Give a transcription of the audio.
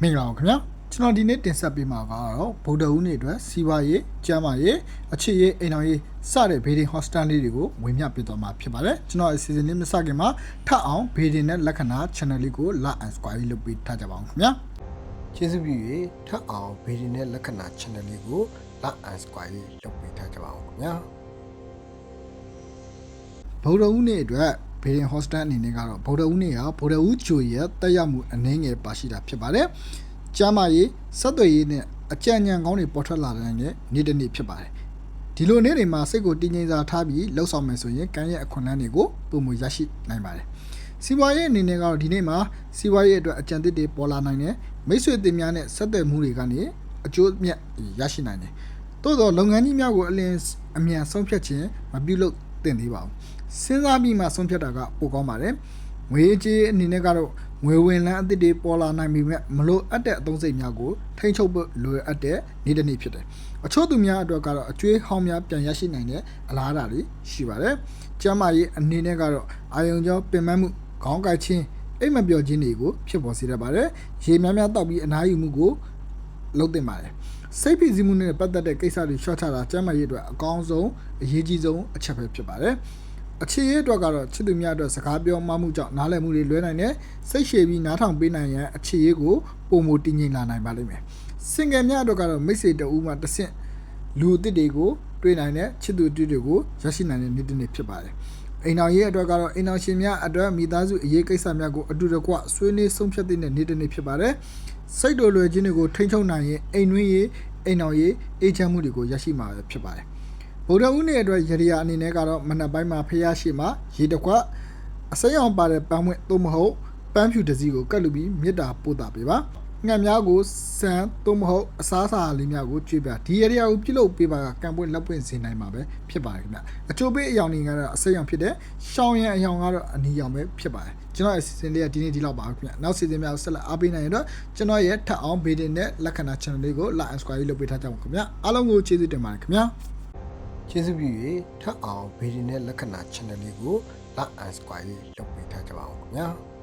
မင်္ဂလာပါခင်ဗျာကျွန်တော်ဒီနေ့တင်ဆက်ပေးမှာကတော့ဗုဒ္ဓဦးနေ့အတွက်စီးပွားရေးကျန်းမာရေးအခြေရေးအိမ်တော်ရေးစတဲ့ဘေဒင်ဟော့စတန်လေးတွေကိုဝင်မြပြသွားမှာဖြစ်ပါတယ်ကျွန်တော်အစီအစဉ်လေးမစခင်မှာထပ်အောင်ဘေဒင်နဲ့လက္ခဏာ channel လေးကို like and subscribe လုပ်ပေးထားကြပါအောင်ခင်ဗျာကျေးဇူးပြု၍ထပ်အောင်ဘေဒင်နဲ့လက္ခဏာ channel လေးကို like and subscribe လုပ်ပေးထားကြပါအောင်ခင်ဗျာဗုဒ္ဓဦးနေ့အတွက်ဘေဒင်ဟော့စတန်အနေနဲ့ကတော့ဗုဒ္ဓဦးနေ့ကဗုဒ္ဓဦးဂျိုရဲ့တက်ရောက်မှုအနည်းငယ်ပါရှိတာဖြစ်ပါတယ်ကျမ်းမာရေးဆက်သွယ်ရေးနဲ့အကြံဉာဏ်ကောင်းတွေပေါ်ထွက်လာတဲ့နေ့တစ်နေ့ဖြစ်ပါတယ်ဒီလိုနေ့တွေမှာစိတ်ကိုတည်ငြိမ်စွာထားပြီးလှုပ်ဆောင်မယ်ဆိုရင်ကံရဲ့အခွင့်အလမ်းတွေကိုပုံမူရရှိနိုင်ပါတယ်စီးပွားရေးအနေနဲ့ကတော့ဒီနေ့မှာစီးပွားရေးအတွက်အကြံသစ်တွေပေါ်လာနိုင်တယ်မိတ်ဆွေတင်များနဲ့ဆက်သွယ်မှုတွေကနေအကျိုးမြတ်ရရှိနိုင်တယ်သို့သောလုပ်ငန်းကြီးများကိုအမြန်ဆုံးဖြတ်ခြင်းမပြုလုပ်သင့်သေးပါဘူးစဉ်းစားပြီးမှဆုံးဖြတ်တာကပိုကောင်းပါတယ်ငွေကြေးအနေနဲ့ကတော့ငွေဝင်လန်းအသစ်တွေပေါ်လာနိုင်ပြီမဲ့မလို့အပ်တဲ့အသုံးစိတ်များကိုထိန်းချုပ်ဖို့လိုအပ်တဲ့နေ့တစ်နေ့ဖြစ်တယ်အချို့သူများအတွက်ကတော့အကျွေးဟောင်းများပြန်ရရှိနိုင်တဲ့အလားအလာတွေရှိပါတယ်ကျန်းမာရေးအနေနဲ့ကတော့အာယုံကြောပင်ပန်းမှုခေါင်းကိုက်ခြင်းအိမ်မပျော်ခြင်းတွေကိုဖြစ်ပေါ်စေတတ်ပါတယ်ရေများများတောက်ပြီးအနားယူမှုကိုလုပ်သင့်ပါတယ်စိတ်ဖိစီးမှုနဲ့ပတ်သက်တဲ့ကိစ္စတွေရှော့ချတာကျန်းမာရေးအတွက်အကောင်းဆုံးအရေးကြီးဆုံးအချက်ပဲဖြစ်ပါတယ်အခြေရေးအတွက်ကတော့ချစ်သူများအတွက်စကားပြောမှမှုကြောင့်နားလည်မှုတွေလွဲနိုင်တယ်စိတ်ရှည်ပြီးနားထောင်ပေးနိုင်ရန်အခြေရေးကိုပုံမတည်ငြိမ်လာနိုင်ပါလိမ့်မယ်စင်ငယ်များအတွက်ကတော့မိတ်ဆွေတဦးမှတစ်ဆင့်လူအသစ်တွေကိုတွေ့နိုင်တဲ့ချစ်သူအတွေ့တွေကိုရရှိနိုင်တဲ့နေ့တစ်နေ့ဖြစ်ပါတယ်အိမ်တော်ရေးအတွက်ကတော့အိမ်တော်ရှင်များအတွက်မိသားစုအရေးကိစ္စများကိုအတူတကွဆွေးနွေးဆုံးဖြတ်တဲ့နေ့တစ်နေ့ဖြစ်ပါတယ်စိတ်တော်လွယ်ခြင်းတွေကိုထိန်းချုပ်နိုင်ရင်အိမ်တွင်းရေးအိမ်တော်ရေးအေးချမ်းမှုတွေကိုရရှိမှာဖြစ်ပါတယ်ဗုဒ္ဓဦးနေ့အတွက်ရည်ရအနေနဲ့ကတော့မနက်ပိုင်းမှာဖျားရှိမှာရေတကွအစိမ်းအောင်ပါတဲ့ပန်းပွင့်သို့မဟုတ်ပန်းဖြူတစ်စီးကိုကတ်လူပြီးမေတ္တာပို့တာပေးပါငှက်များကိုစံသို့မဟုတ်အစားအစာလေးများကိုကြွေးပြဒီရည်ရကိုပြုလုပ်ပေးပါကကံပွင့်လက်ပွင့်စေနိုင်မှာပဲဖြစ်ပါတယ်ခင်ဗျအချို့ပေးအယောင်တွေကတော့အစိမ်းအောင်ဖြစ်တဲ့ရှောင်းရံအယောင်ကတော့အနီရောင်ပဲဖြစ်ပါတယ်ကျွန်တော်ရဲ့အစီအစဉ်လေးကဒီနေ့ဒီလောက်ပါခင်ဗျနောက်စီစဉ်များကိုဆက်လက်အားပေးနိုင်ရတော့ကျွန်တော်ရဲ့ထပ်အောင်ဘေးတင်နဲ့လက္ခဏာ channel လေးကို like and subscribe လုပ်ပေးထားကြပါခင်ဗျအားလုံးကိုကျေးဇူးတင်ပါတယ်ခင်ဗျကျေးဇူးပြု၍ထပ်အောင်ဘေဒီနဲ့လက္ခဏာ channel လေးကို like and subscribe လုပ်ပေးထားကြပါဦးခင်ဗျာ